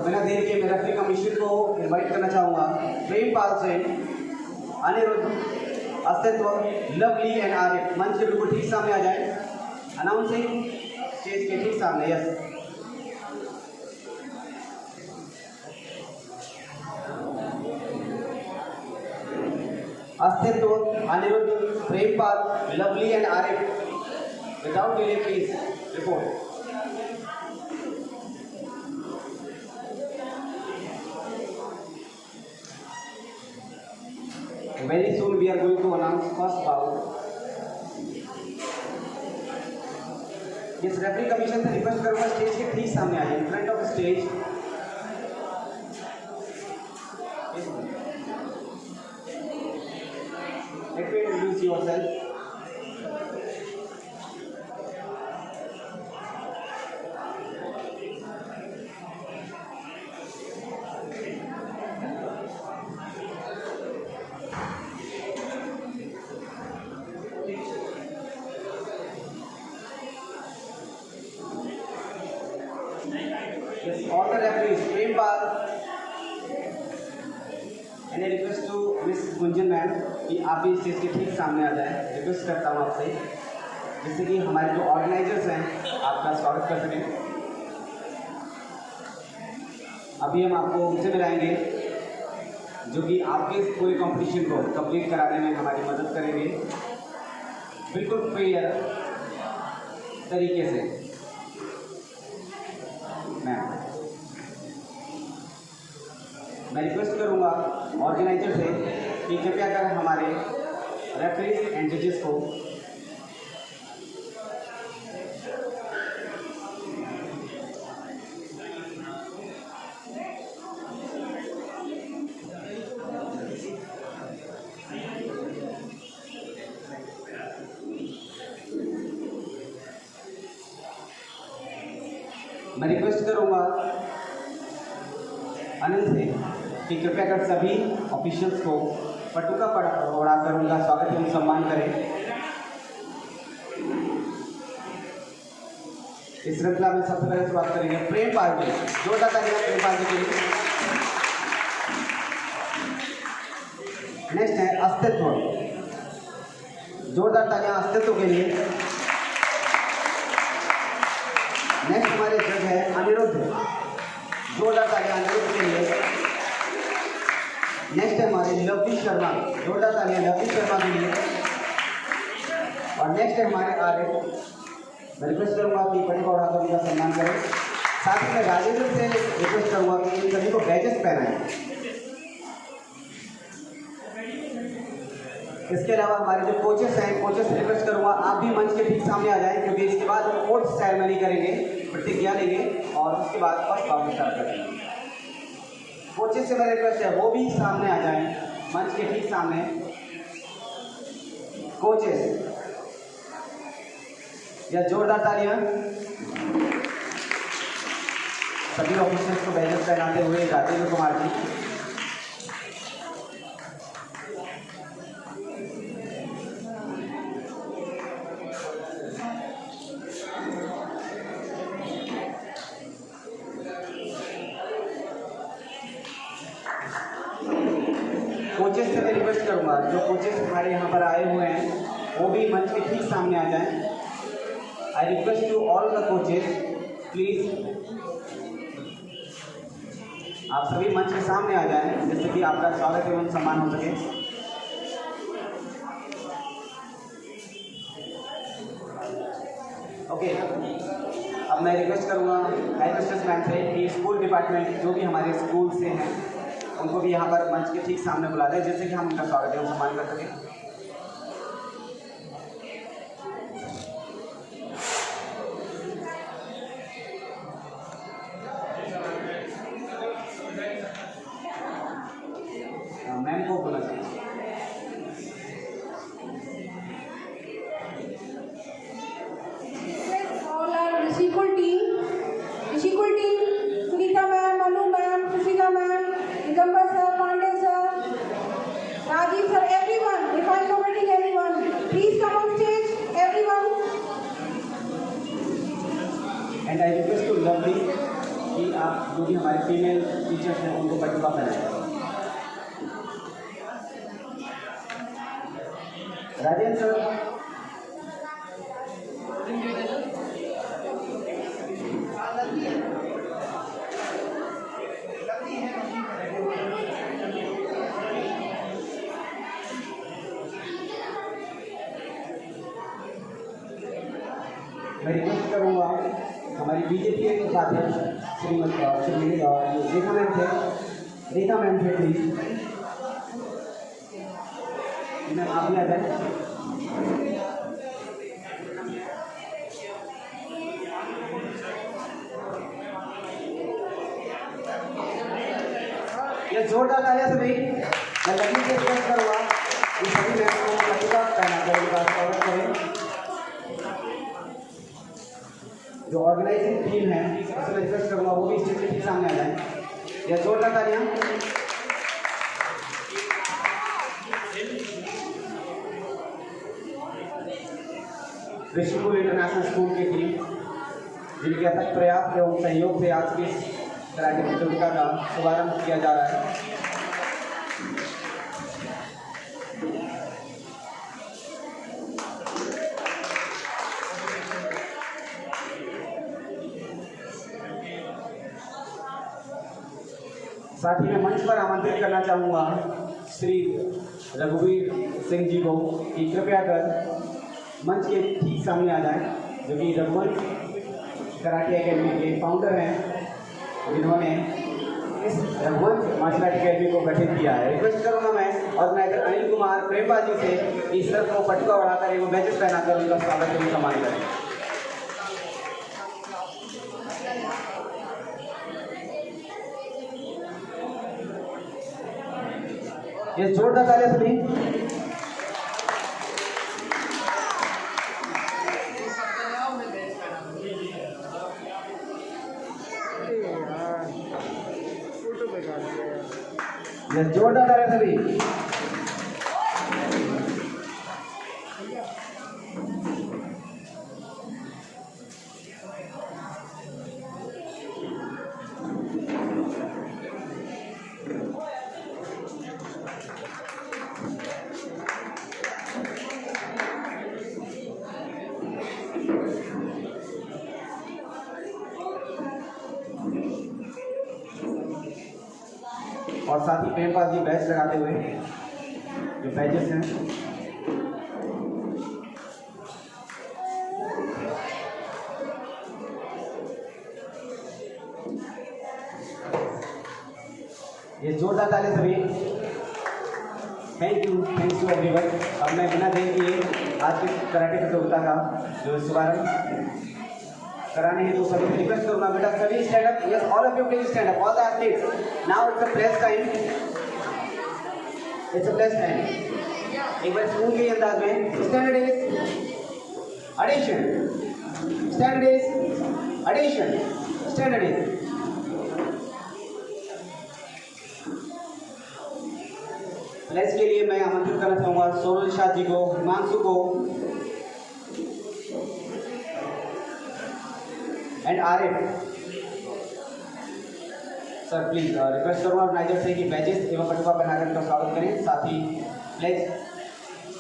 बिना देर के मैं रेफरी कमीशन को इनवाइट करना चाहूँगा। प्रेमपाल सिंह, अनिरुद्ध, अस्तित्व, लवली एंड आरिफ मंच के बिल्कुल ठीक सामने आ जाए। अनाउंसिंग स्टेज के ठीक सामने। Yes, Astitva, Aniruddh, Prempal, Lovely and Arif, without delay please report. Very soon we are going to announce first bout. इस रेफरी कमीशन से रिक्वेस्ट करूंगा स्टेज के ठीक सामने आ जाए, in front of stage. Let me introduce yourself. Yes, all the referees, Prempal, and I request to Miss Gunjan ma'am कि आप भी स्टेज के ठीक सामने आ जाएं। रिक्वेस्ट करता हूँ आपसे, जिससे कि हमारे जो ऑर्गेनाइजर्स हैं आपका स्वागत कर सकें। अभी हम आपको उनसे मिलाएंगे जो कि आपके इस पूरे कंपटीशन को कंप्लीट कराने में हमारी मदद करेंगे बिल्कुल फेयर तरीके से। मैं रिक्वेस्ट करूंगा ऑर्गेनाइजर से कि कृपया कर हमारे रेफरीज एंड जजेस को मैं रिक्वेस्ट करूंगा अनिल से कि कृपया कर सभी ऑफिशियल्स को पटुका उड़ाकर उनका स्वागत एवं सम्मान करें। इस श्रृंखला में सबसे पहले शुरुआत करेंगे प्रेमपाल जी, जोरदार तालियां प्रेमपाल जी के लिए। नेक्स्ट है अस्तित्व, जोरदार तालियां अस्तित्व के लिए। नेक्स्ट हमारे जज है अनिरुद्ध, जोरदार तालियां अनिरुद्ध के लिए। नेक्स्ट है हमारे लवली शर्मा, जोरदार तालियां लवली शर्मा के लिए। और नेक्स्ट है हमारे आरिफ। मैं रिक्वेस्ट करूँगा कि पटुका उड़ाकर उनका सम्मान करें। साथ ही मैं राजेंद्र से रिक्वेस्ट करूँगा कि इन सभी को बैजेस पहनाएं। इसके अलावा हमारे जो कोचेस हैं, कोचेस से रिक्वेस्ट करूँगा आप भी मंच के ठीक सामने आ जाएं, क्योंकि इसके बाद हम ओट्स सेरेमनी करेंगे, प्रतिज्ञा लेंगे और उसके बाद फर्स्ट बाउंड स्टार्ट करेंगे। कोचेस से मेरा रिक्वेस्ट है वो भी सामने आ जाएं, मंच के ठीक सामने। कोचेस या जोरदार तालियां सभी ऑफिसर्स को बैजेस पहनाते हुए राजेंद्र कुमार जी। कोचेस से मैं रिक्वेस्ट करूंगा जो कोचेस हमारे यहाँ पर आए हुए हैं वो भी मंच के ठीक सामने आ जाएं। I request to all the coaches please आप सभी मंच के सामने आ जाएं, जिससे कि आपका स्वागत एवं सम्मान हो सके। ओके, अब मैं रिक्वेस्ट करूंगा हेडमिस्ट्रेस मैम से कि स्कूल डिपार्टमेंट जो भी हमारे स्कूल से हैं उनको भी यहाँ पर मंच के ठीक सामने बुला दें, जिससे कि हम उनका स्वागत एवं सम्मान कर सकें। मैम को बोला चाहिए। Sunita ma'am, Manu ma'am, Sushila ma'am, Nigambar sir, Pandey sir, Rajiv sir, everyone. If I am forgetting anyone, please come on stage, everyone. And I request to Lovely कि आप जो भी हमारे फीमेल टीचर्स हैं उनको पटुआ पहनाएगा। राजेंद्र सर, मैं request करूँगा हमारी बीजेपी के उपाध्यक्ष श्रीमती रेखा मैम थे प्लीज। मैम आप भी आ जाए। ये जोरदार तालियां सभी। मैं लगी से रिक्वेस्ट करूँगा कि सभी मैम को पटुआ पहनाकर उनका स्वागत करें। जो ऑर्गेनाइजिंग टीम है उसमें रिक्वेस्ट करूँगा वो भी स्टेज के ठीक सामने आ जाए। यह जोरदार तालियां। ऋषिकुल इंटरनेशनल स्कूल की टीम जिनके अथक प्रयास एवं सहयोग से आज की कराटे प्रतियोगिता का शुभारंभ किया जा रहा है। साथ ही मैं मंच पर आमंत्रित करना चाहूँगा श्री रघुवीर सिंह जी को कि कृपया कर मंच के ठीक सामने आ जाएं, जो कि रघुवंश कराटे एकेडमी के फाउंडर हैं, जिन्होंने इस रघुवंश मार्शल आर्ट एकेडमी को गठित किया है। रिक्वेस्ट करूँगा मैं ऑर्गेनाइजर अनिल कुमार प्रेमपा जी से इस सर को पटुआ बढ़ाकर एवं बैचेस पहनाकर उनका स्वागत एवं सम्मान करें। ये जोरदार तालियां सभी। ये जोरदार तालियां सभी। और साथ ही प्रेमपाल जी बैच लगाते हुए जो बैचेस हैं ये जोरदार तालियां सभी। Thanks to everyone. अब मैं बिना देर किए आज की कराटे प्रतियोगिता का जो शुभारंभ कराने हैं तो सभी को रिक्वेस्ट करूंगा बेटा सभी stand up. Yes all of you please stand up, all the athletes. Now it's a place time, it's a place time. एक बार स्कूल के अंदाज में standard is edition, standard is edition, standard is. Place के लिए मैं आमंत्रित करना चाहूंगा सोनल शाह जी को, हिमांशु को and Arif sir. Please request करूँगा ऑर्गेनाइजर से कि बैचेस एवं पटुआ पहनाकर उनका स्वागत करें। साथ ही प्लेज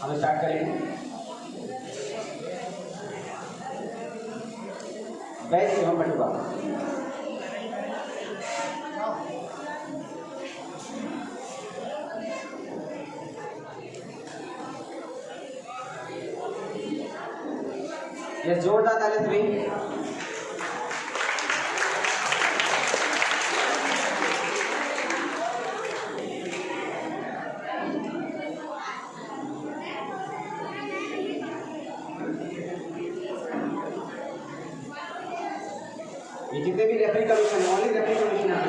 हम स्टार्ट करेंगे। बैच एवं पटुआ। ये जोरदार तालियां सभी। ये जितने भी रेफरी कमीशन है, ओनली रेफरी कमीशन है।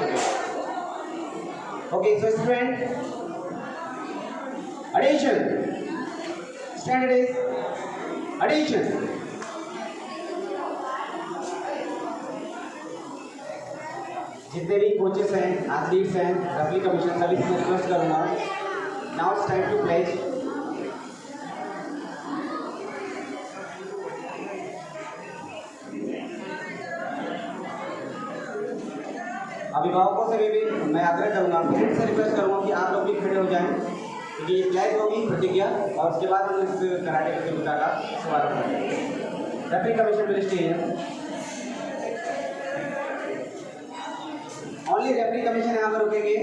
Okay so student edition, standard is edition. जितने भी कोचेस हैं, एथलीट्स हैं, रेफरी कमीशन सभी से रिक्वेस्ट करूंगा now it's time to pledge. अभिभावकों से भी मैं आग्रह करूँगा, पेरेंट्स से रिक्वेस्ट करूँगा कि आप लोग भी खड़े हो जाएं, क्योंकि ये फ्लैग होगी प्रतिज्ञा और उसके बाद हम इस कराटे प्रतियोगिता का शुभारंभ करेंगे। Referee commission will stay here. Only referee commission यहाँ पर रुकेंगे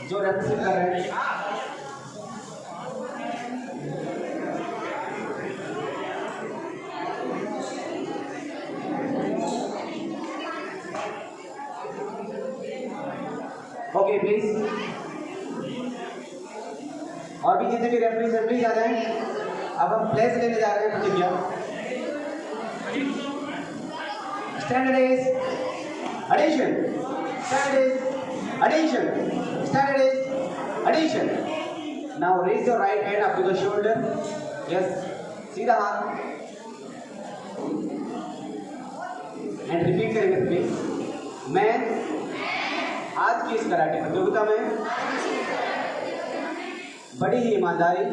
जो रेप्रेजेंट कर रहे हैं। ओके प्लीज, और भी जितने भी रेफरीज हैं प्लीज आ जाएं। अब हम प्लेस लेने जा रहे हैं प्रतिज्ञा। Standard is edition, standard is edition, standard is edition. Now raise your right hand up to the shoulder. Yes, सीधा हाथ एंड रिपीट करेंगे प्लीज। मैं आज की इस कराटे प्रतियोगिता में बड़ी ही ईमानदारी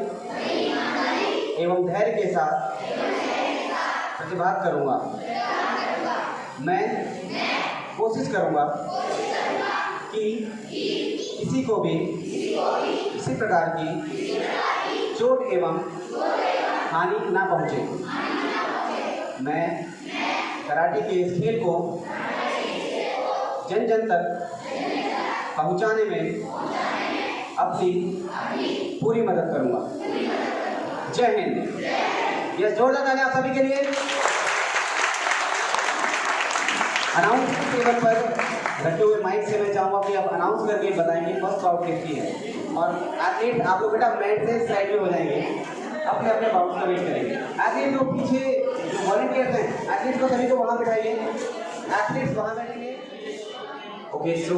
एवं धैर्य के साथ प्रतिभाग करूंगा। मैं कोशिश करूंगा कि किसी को भी किसी प्रकार की चोट एवं हानि ना पहुंचे। मैं कराटे के इस खेल को जन जन तक पहुंचाने में अपनी पूरी मदद करूंगा। जय हिंद। यह जोरदार तालियां आप सभी के लिए। अनाउंस टेबल पर रखे हुए माइक से मैं चाहूंगा कि आप अनाउंस करके बताएंगे फर्स्ट बाउट किसकी है। और एथलीट आप लोग बेटा मैट से साइड में हो जाएंगे, अपने अपने बाउट का वेट करेंगे। एथलीट लोग पीछे जो वॉलंटियर्स हैं, एथलीट को सभी को वहां बिठाइए, एथलीट्स वहां बैठेंगे। Okay, so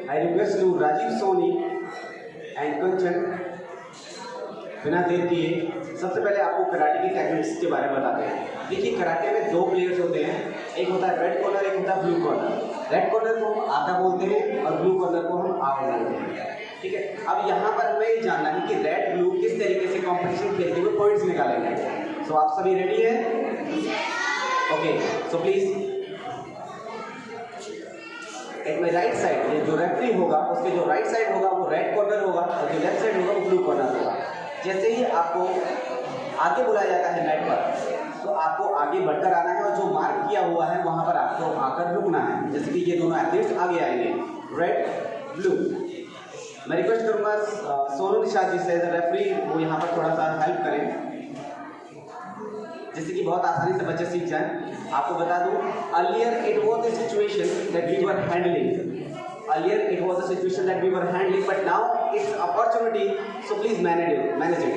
I request to Rajiv Soni and Kanchan, बिना देर किए सबसे पहले आपको कराटे की टेक्निक्स के बारे में बताते हैं। देखिए, कराटे में दो प्लेयर्स होते हैं, एक होता है रेड कॉर्नर, एक होता है ब्लू कॉर्नर। रेड कॉर्नर को हम आधा बोलते हैं और ब्लू कॉर्नर को हम आव बोलते हैं। ठीक है, अब यहाँ पर हमें ये जानना है कि रेड ब्लू किस तरीके से कॉम्पिटिशन खेलते हुए पॉइंट्स निकालेंगे। सो आप सभी रेडी हैं? Okay, so please at my right side, ये जो रेफरी होगा उसके जो राइट साइड होगा वो रेड कॉर्नर होगा और जो लेफ्ट साइड होगा वो ब्लू कॉर्नर होगा। जैसे ही आपको आगे बुलाया जाता है नेट पर, तो आपको आगे बढ़कर आना है और जो मार्क किया हुआ है वहां पर आपको आकर रुकना है। जैसे कि ये दोनों एथलीट्स आगे आएंगे, रेड ब्लू। मैं रिक्वेस्ट करूंगा सोनू निषाद जी से रेफरी वो यहाँ पर थोड़ा सा हेल्प करें, जिससे कि बहुत आसानी से बच्चे सीख जाएं। आपको बता दूं, earlier it was the situation that we were handling, earlier it was the situation that we were handling, but now it's opportunity, so please manage it.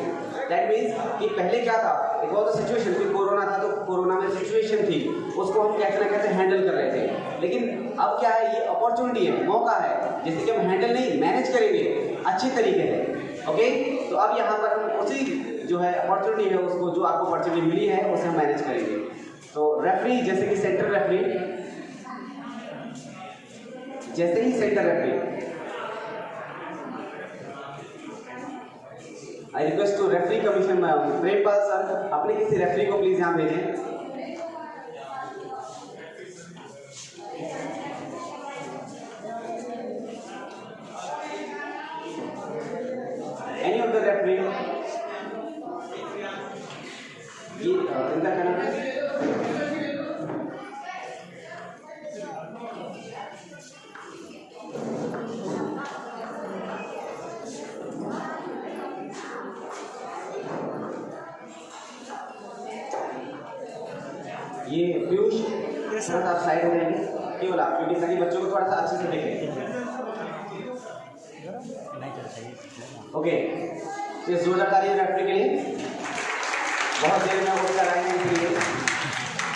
That means कि पहले क्या था, इट वाज द सिचुएशन कि corona था, तो corona में situation थी, उसको हम कैसे ना कैसे हैंडल कर रहे थे। लेकिन अब क्या है, ये अपॉर्चुनिटी है, मौका है, जैसे कि हम हैंडल नहीं मैनेज करेंगे अच्छी तरीके से। ओके, तो अब यहाँ पर हम उसी जो है अपॉर्चुनिटी है, उसको जो आपको अपॉर्चुनिटी मिली है उसे हम मैनेज करेंगे। तो रेफरी, जैसे कि सेंटर रेफरी, जैसे ही centre referee, I request to referee commission Prempal sir, अपने किसी रेफरी को प्लीज यहाँ भेजें। एनी ऑफ द रेफरी, ये इनका क्या नाम है? ये पीयूष, थोड़ा आप साइड हो जाएंगे केवल आप, क्योंकि सभी बच्चों को थोड़ा सा अच्छे से देखें। ओके, ये जोरदार तालियां रेफरी के लिए, बहुत देर में वो कराएंगे इसलिए।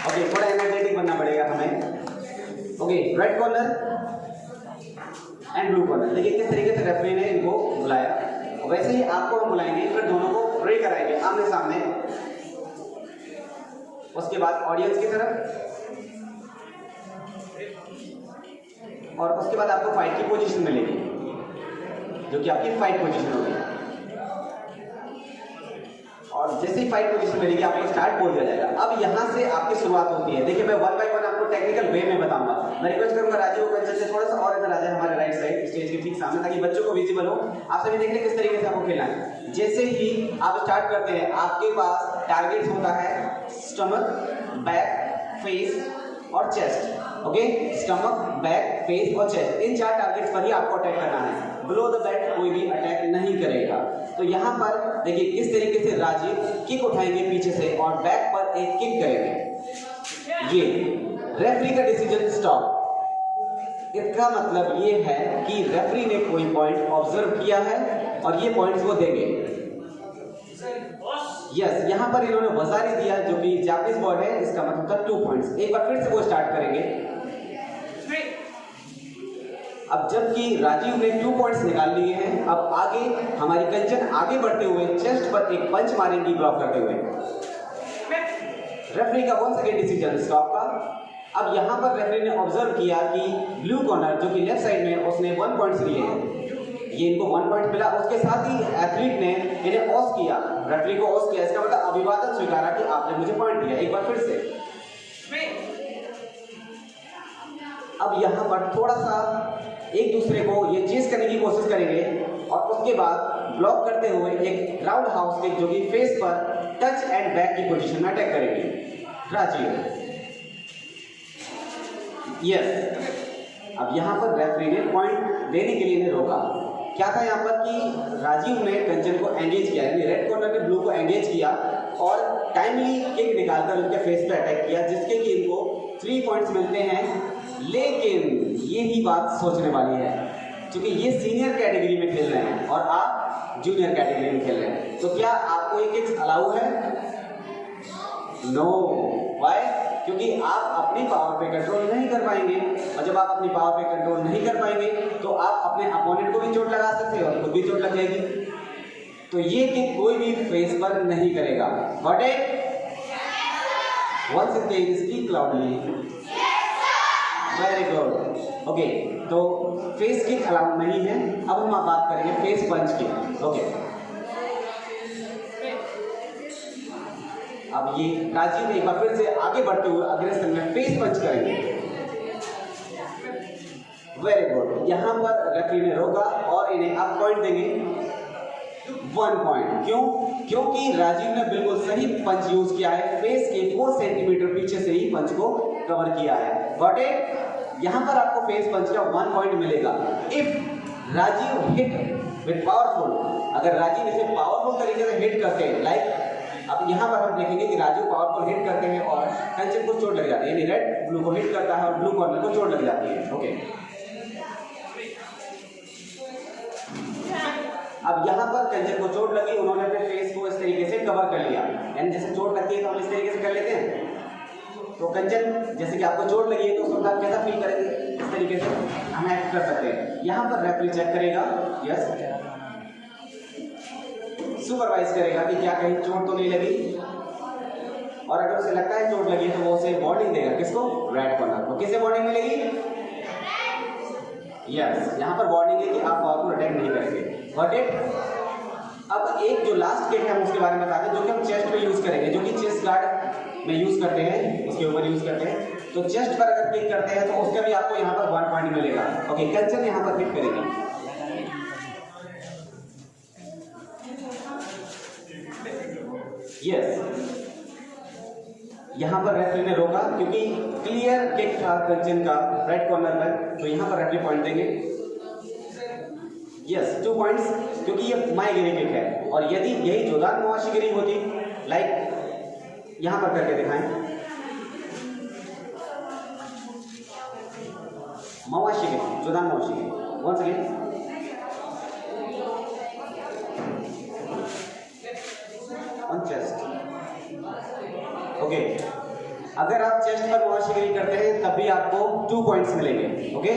ओके, थोड़ा एनर्जेटिक बनना पड़ेगा हमें। Okay, red corner and blue corner, देखिए किस तरीके से रेफरी ने इनको बुलाया, वैसे ही आपको हम बुलाएंगे, फिर दोनों को प्रे कराएंगे आमने सामने। उसके बाद ऑडियंस की तरफ, और उसके बाद आपको फाइट की पोजीशन मिलेगी, जो कि आपकी फाइट पोजीशन होगी। और जैसे ही फाइट पोजीशन मिलेगी आपको स्टार्ट बोल दिया जाएगा। अब यहाँ से आपकी शुरुआत होती है। देखिए मैं वन बाय वन आपको टेक्निकल वे में बताऊंगा। मैं रिक्वेस्ट करूंगा राजीव को से थोड़ा सा और इधर आ जाए हमारे राइट साइड स्टेज के ठीक सामने, ताकि बच्चों को विजिबल हो। आप सभी देख लें किस तरीके से आपको खेलना है। जैसे ही आप स्टार्ट करते हैं आपके पास टारगेट होता है स्टमक, बैक, फेस और chest. Okay, stomach, back, face और चेस्ट, इन 4 टारगेट्स पर ही आपको अटैक करना है। बिलो द बेल्ट कोई भी अटैक नहीं करेगा। तो यहाँ पर देखिए किस तरीके से राजीव किक उठाएंगे पीछे से और बैक पर एक किक करेंगे। ये रेफरी का डिसीजन स्टॉप। इसका मतलब ये है कि रेफरी ने कोई पॉइंट ऑब्जर्व किया है और ये पॉइंट्स वो देंगे। यस, यहाँ पर इन्होंने वजारी दिया जो कि जापानीज वर्ड है, इसका मतलब था 2 पॉइंट्स। एक बार फिर से वो स्टार्ट करेंगे। अब जबकि राजीव ने 2 पॉइंट्स निकाल लिए हैं, अब आगे हमारी कंचन आगे बढ़ते हुए चेस्ट पर एक पंच मारेंगी ब्लॉक करते हुए। रेफरी का वंस अगेन डिसीजन स्टॉप का। अब यहाँ पर रेफरी ने ऑब्जर्व किया कि ब्लू कॉर्नर जो कि लेफ्ट साइड में उसने 1 पॉइंट्स लिए हैं, ये इनको 1 पॉइंट मिला। उसके साथ ही एथलीट ने इन्हें ऑस किया, रेफरी को ऑस किया। इसका मतलब अभिवादन स्वीकारा कि आपने मुझे पॉइंट दिया। एक बार फिर से। अब यहाँ पर थोड़ा सा एक दूसरे को ये चेस करने की कोशिश करेंगे और उसके बाद ब्लॉक करते हुए एक राउंड हाउस किक जो कि फेस पर टच एंड बैक की पोजीशन में अटैक करेंगे राजीव। यस, अब यहाँ पर रेफरी ने पॉइंट देने के लिए इन्हें रोका। क्या था यहाँ पर कि राजीव ने कंचन को एंगेज किया, यानी रेड कॉर्नर ने ब्लू को एंगेज किया और टाइमली किक निकालकर उनके फेस पे अटैक किया, जिसके कि इनको 3 पॉइंट्स मिलते हैं। लेकिन यही बात सोचने वाली है, क्योंकि ये सीनियर कैटेगरी में खेल रहे हैं और आप जूनियर कैटेगरी में खेल रहे हैं, तो क्या आपको ये किक्स अलाउ है? नो। व्हाई? क्योंकि आप अपनी पावर पे कंट्रोल नहीं कर पाएंगे, और जब आप अपनी पावर पे कंट्रोल नहीं कर पाएंगे तो आप अपने अपोनेंट को भी चोट लगा सकते हो और खुद भी चोट लग जाएगी। तो ये किक कोई भी फेस पर नहीं करेगा। Got it? Once again speak loudly. Very good. Okay, तो फेस किक अलाउ नहीं है। अब हम बात करेंगे फेस पंच की। ओके, अब ये राजीव एक बार फिर से आगे बढ़ते हुए अग्रेसन में फेस पंच करेंगे। Very good. यहाँ पर रेफरी ने रोका और इन्हें अब पॉइंट देंगे 1 पॉइंट। क्यों? क्योंकि राजीव ने बिल्कुल सही पंच यूज किया है, फेस के 4 सेंटीमीटर पीछे से ही पंच को कवर किया है। Got it? यहाँ पर आपको फेस पंच का 1 पॉइंट मिलेगा if Rajiv hit with powerful. अगर राजीव इसे पावरफुल तरीके से हिट करते हैं, लाइक अब यहाँ पर हम देखेंगे कि राजीव पावरफुल हिट करते हैं और कंचन को चोट लग जाती है, यानी रेड ब्लू को हिट करता है और ब्लू कॉर्नर को चोट लग जाती है। ओके, अब यहाँ पर कंचन को चोट लगी, उन्होंने अपने फेस को इस तरीके से कवर कर लिया, यानी जैसे चोट लगती है तो हम इस तरीके से कर लेते हैं। तो कंचन जैसे कि आपको चोट लगी है तो उसको आप कैसा फील करेंगे? इस तरीके से हम एक्ट कर सकते हैं। यहाँ पर रेफरी चेक करेगा, यस, सुपरवाइज करेगा कि क्या कहीं चोट तो नहीं लगी, और अगर उसे लगता है चोट लगी तो वो उसे वार्निंग देगा। किसको? रेड कॉर्नर को। किसे वार्निंग मिलेगी? यस, यहाँ पर वार्निंग है कि आप पावरफुल अटैक नहीं करेंगे। Got it? अब एक जो लास्ट किक है हम उसके बारे में बताते हैं, जो कि हम चेस्ट में यूज करेंगे, जो कि चेस्ट गार्ड में यूज करते हैं, उसके ऊपर यूज करते हैं। तो चेस्ट पर अगर किक करते हैं तो उसका भी आपको यहाँ पर 1 पॉइंट मिलेगा। ओके, कंचन यहाँ पर किक करेगी। यस, यहाँ पर रेफरी ने रोका क्योंकि क्लियर किक था कंचन का रेड कॉर्नर पर, तो यहाँ पर रेफरी पॉइंट देंगे। यस, 2 पॉइंट्स, क्योंकि ये माईगिरी किक है। और यदि यही जोरदार मवाशीगिरी होती, लाइक यहाँ पर करके दिखाएं, मवाशीगिरी, जोरदार मवाशीगिरी, once again, on chest. Okay, अगर आप चेस्ट पर मवाशीगिरी करते हैं तब भी आपको 2 पॉइंट्स मिलेंगे। ओके,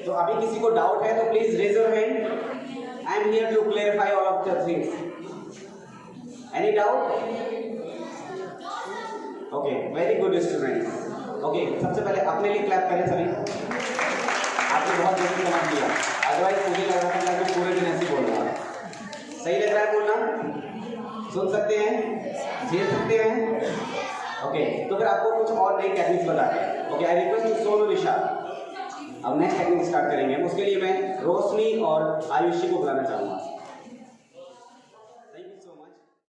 तो अभी किसी को डाउट है तो please raise your hand. I am here to clarify all of the things. Any doubt? Okay, very good students. Okay, सबसे पहले अपने लिए क्लैप करें सभी। आपने बहुत जल्दी समझ लिया, अदरवाइज मुझे लग रहा था कि पूरे दिन ऐसे बोल रहा। सही लग रहा है बोलना? सुन सकते हैं, झेल सकते हैं? ओके, तो फिर आपको कुछ और नई टेक्निक्स बताते हैं। ओके, आई रिक्वेस्ट सोनू निशा। अब नेक्स्ट टेक्निक स्टार्ट करेंगे। उसके लिए मैं रोशनी और आयुषी को बुलाना चाहूँगा।